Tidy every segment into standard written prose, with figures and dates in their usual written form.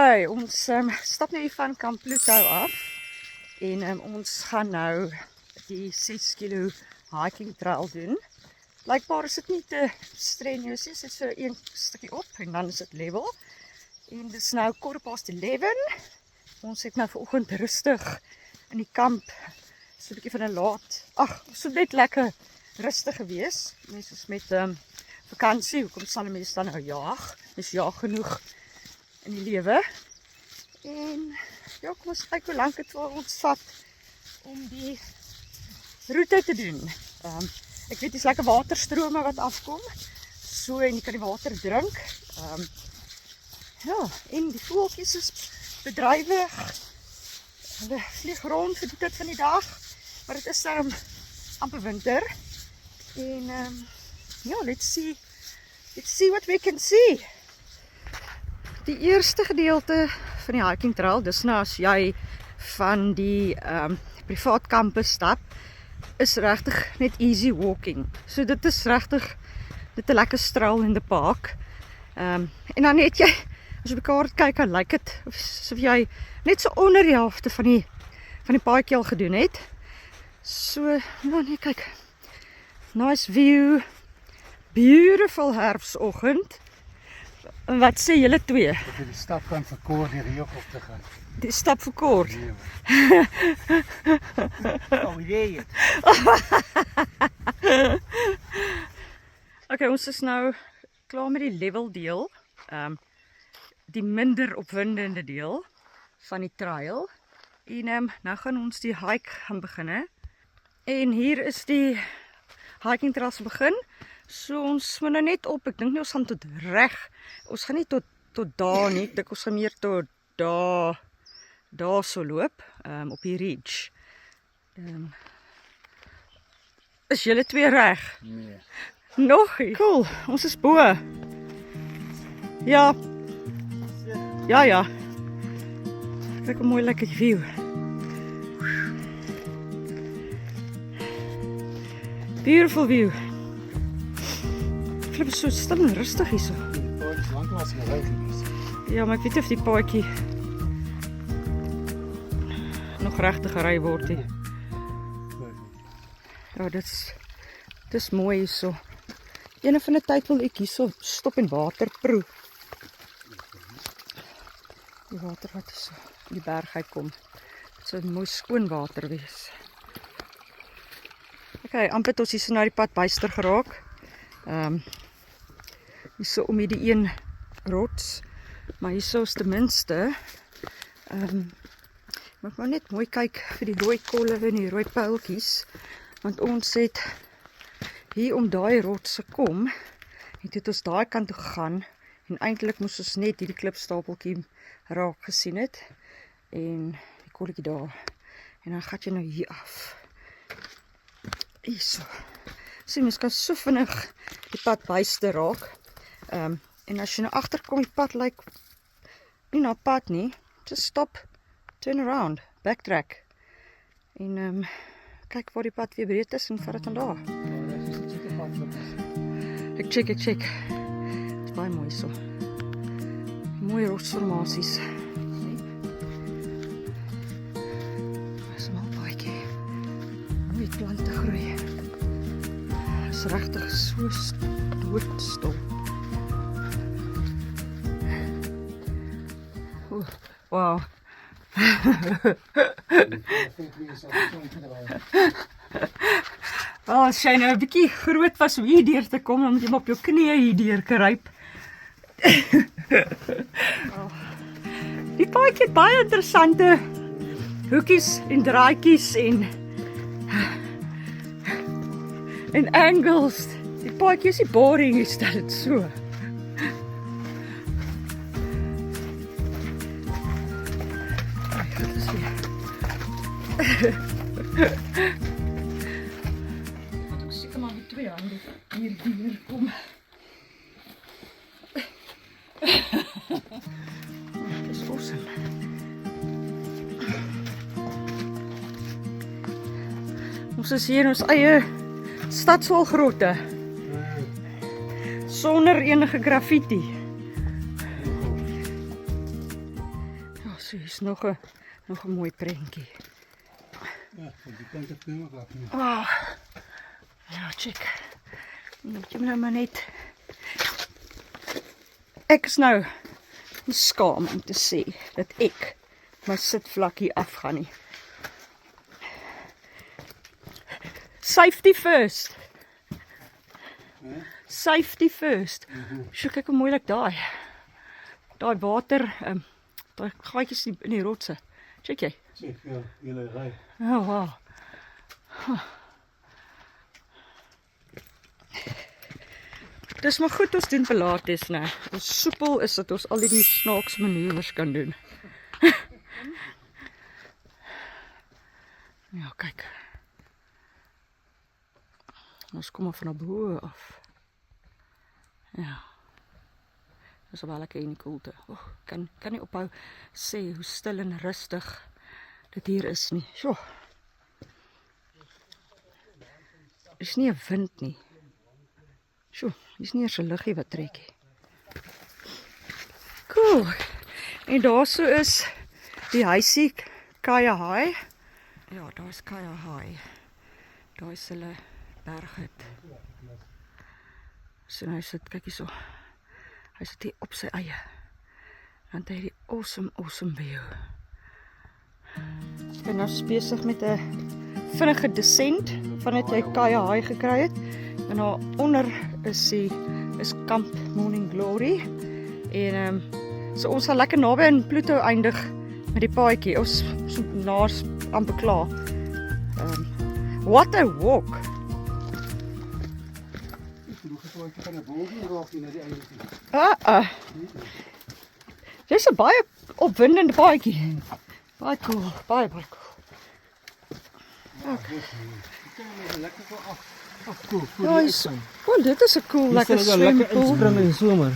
Okay, ons stap nou hier van Kamp Pluto af en ons gaan nou die 6 kilo hiking trail doen. Blijkbaar is dit nie te strenuous, dit is so een stukkie op en dan is dit level. En dit is nou 11:15. Ons het nou vanoggend rustig in die kamp, so 'n bietjie van 'n laat, so net lekker rustig gewees. Mense is met vakansie, hoekom sal mense dan nou jaag? Mens jaag genoeg in die lewe. En ja, kom ons kyk hoe lank dit vir ons vat om die roete te doen. Ek weet dis lekker waterstrome wat afkom, so en jy kan die water drink. Ja, en die voeltjies is bedrywig. Hulle vlieg rond vir die tyd van die dag, maar dit is daarom amper winter. En ja, let's see what we can see. Die eerste gedeelte van die hiking trail, dis nou as jy van die privaat campus stap, is regtig net easy walking. So dit is regtig net 'n lekker stroll in die park. En dan net jy, as jy op die kaart kyk, dan lyk dit asof jy net so onder die helfte van die paadjie al gedoen het. So, ja nee, kyk. Nice view. Beautiful herfstoggend. En wat sê julle twee? Dat jy die stap kan verkort deur hier op te gaan. Die stap verkort? Nee, Oh, idee het. Okay, ons is nou klaar met die level deel. Die minder opwindende deel van die trail. En nou gaan ons die hike gaan beginne. En hier is die hiking trail se begin. So ons moet nou net op, ek dink nie ons gaan tot reg, ons gaan nie tot daar nie, ek dink ons gaan meer tot daar so loop, op die ridge. Is julle twee reg? nee. Nog nie? Cool, ons is bo. Ja. Ja. Kyk hoe mooi lekker view. Beautiful view. Ek voel so stil en rustig hier so. Die paadjie is lanklaas gery gewees. Ja, maar ek weet nie of die paadjie nog regtig gery word nie. Ja, dit is mooi hier so. Ene van die tyd wil ek hier so stop en water proe. Die water wat so in die berg uitkom. Dit sou mooi skoon water wees. Okay, amper het ons hier so na die pad byster geraak. Hier so om hierdie een rots, maar hier so is ten minste. Moet maar net mooi kyk vir die rooi kolle en die rooi pyltjies, want ons het hier om daai rots gekom, en toe het ons daai kant toe gegaan, en eintlik moes ons net hierdie klipstapeltjie raak gesien het, en die kolletjie daar, en dan gaan jy nou hier af. Hier so. Sien, mens kan so vinnig die pad byster raak. En as jy nou agterkom, die pad lyk nie na pad nie, just stop, turn around, backtrack. En kyk waar die pad weer breed is en vat dit aan daar. Ek check. Dit is baie mooi so. Mooi rotsformasies. Dit is 'n mal paadjie. Mooi plante groei. Dit is regtig so doodstil. Wow. As jy nou 'n bietjie groot was om hier deur te kom, dan moet jy maar op jou knieë hier deur kruip. Die paadjie het baie interessante hoekies en draadjies en angles. Die paadjie is nie boring, is dit so. Ek seker maar die twee hande hier kom. Dis awesome. Ons is hier in ons eie stadswalgrotte. Sonder enige graffiti. so hier's nog 'n mooi prentjie. Ja, van die kant het nou ook nie. Oh. Ja, check. Moet jy nou maar net... Ek is nou nie skaam om te sê dat ek my sitvlakkie afgaan nie. Safety first. Safety first. Sjoe, kyk hoe moeilik daai. Daai water, daai gaatjies in die rotse. Check jy? Check, ja, julle ry. Oh, wow. Dis maar goed ons doen Pilates, né? Ons soepel is dat ons al die snaaks manoeuvres kan doen. Ja, kyk. Ons kom maar van bo af. Ja. Dis wel lekker in die koelte. Kan nie ophou sê hoe stil en rustig dit hier is nie. Sjoe. Is nie 'n wind nie. Sjoe, is nie eers 'n luggie wat trek nie. Cool. En daarso is die huisie Kayahai. Ja, daar is Kayahai. Daar is hulle berghut. So nou sit, kyk hierso. Hy sit hier op sy eie. Dan het hy die awesome view. Ek ben nou besig met 'n vinnige descent vanuit hy Kayahai gekry het. En daaronder is Camp Morning Glory. En so ons sal lekker naby in Pluto eindig met die paadjie. Ons so naas amper klaar. What a walk! Ek kan 'n bogie raak na die einde. Dis 'n baie opwindende paadjie. Baie cool, baie cool. Ja, dit is 'n cool, lekker swempool. Spring in die somer.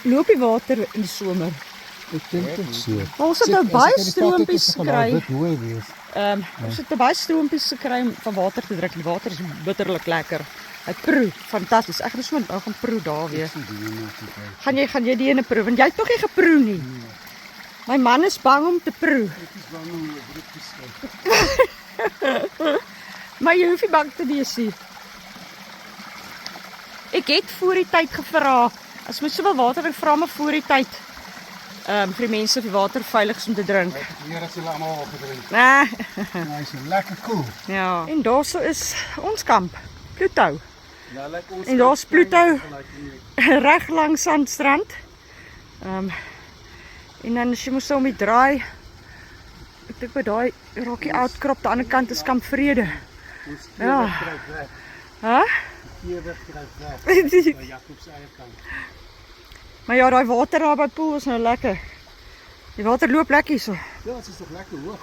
Loop die water in die somer. Ek dink dit so. Ons het nou baie stroompies gekry. Dit mooi wees. Ons het baie stroompies gekry om van water te drink. Die water is bitterlik lekker. Hy proe, fantasties. Ek gaan sommer nou gaan proe daar weer. Gaan jy die ene proe? Want jy het nog nie geproe nie. My man is bang om te proe. Ek is bang om dit te skryf. Maar jy hoef nie bang te wees nie. Ek het voor die tyd gevra, as mens soveel water wil vra maar voor die tyd, vir die mense of die water veilig is om te drink. Hier is hulle almal al gedrink. Nee. Hy is lekker cool. Ja. En daarso is ons kamp, Pluto. Ja, lekker ons. En daar's Pluto reg langs Sandstrand. En dan as jy mos om die draai, ek dink by daai Rocky Outcrop, aan die ander kant is Kamp Vrede. Ja. Hæ? Hier weg kry weg. By Jakob se eie kant. Maar ja, daai water daar by pool is nou lekker. Die water loop lekker hierso. Ja, dit is toch lekker hoog.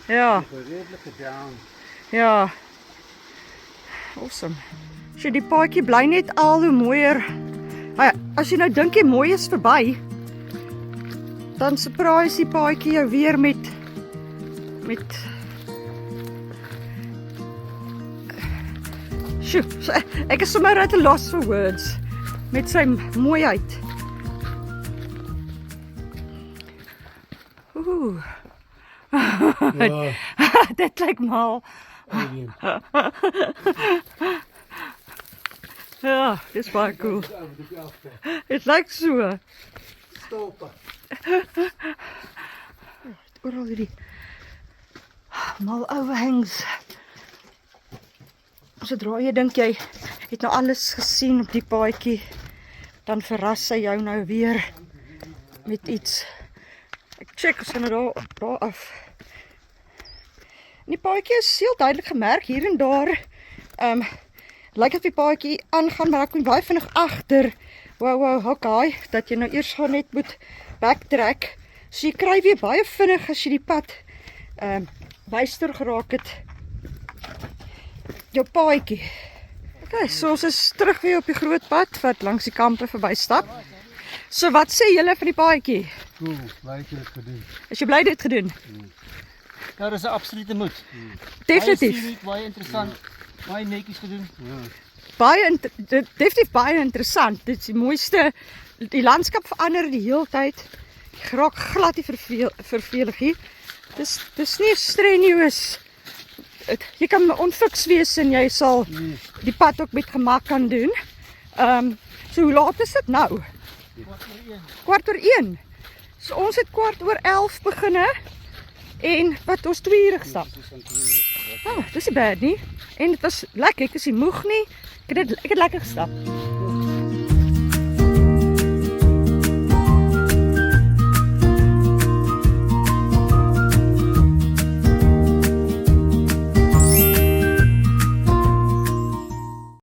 Ja. Redelike down. Ja. Awesome. As jy die paadjie bly net al hoe mooier. As jy nou dink jy mooi is verby, dan surprise die paadjie jou weer met Sjoe, ek is sommer at a loss for words met sy mooiheid. Ooh. Ja. Dit lyk mal. Ja, dis baie cool. Dit lyk so. Stolpe. Oral hierdie mal overhangs. Sodra jy dink jy het nou alles gesien op die paadjie, dan verras sy jou nou weer met iets. Ek check as nou daar af. En die paadjie is heel duidelik gemerk hier en daar. Lyk of die paadjie aangaan, maar ek kom baie vinnig agter. Wow, okay, dat jy nou eers gaan net moet backtrack. So jy kry weer baie vinnig as jy die pad byster geraak het. Jou paadjie. Okay, so ons is terug weer op die groot pad wat langs die kampe verby stap. So wat sê julle van die paadjie? Cool, bly ek het gedoen. Is jy bly dit gedoen? Ja, dis 'n absolute moed. Definitief. Baie interessant. Baie netjies gedoen. Ja. Definitief baie interessant. Dit is die mooiste. Die landskap verander die hele tyd. Ek raak glad nie vervelig hier. Dis nie strenuous. Jy kan onfiks wees en jy sal die pad ook met gemak kan doen. So hoe laat is dit nou? 1:15. So ons het 11:15 beginne en wat ons 2 ure gestap. Dis nie bad nie. En dit was lekker, ek is nie moeg nie. Ek het lekker gestap.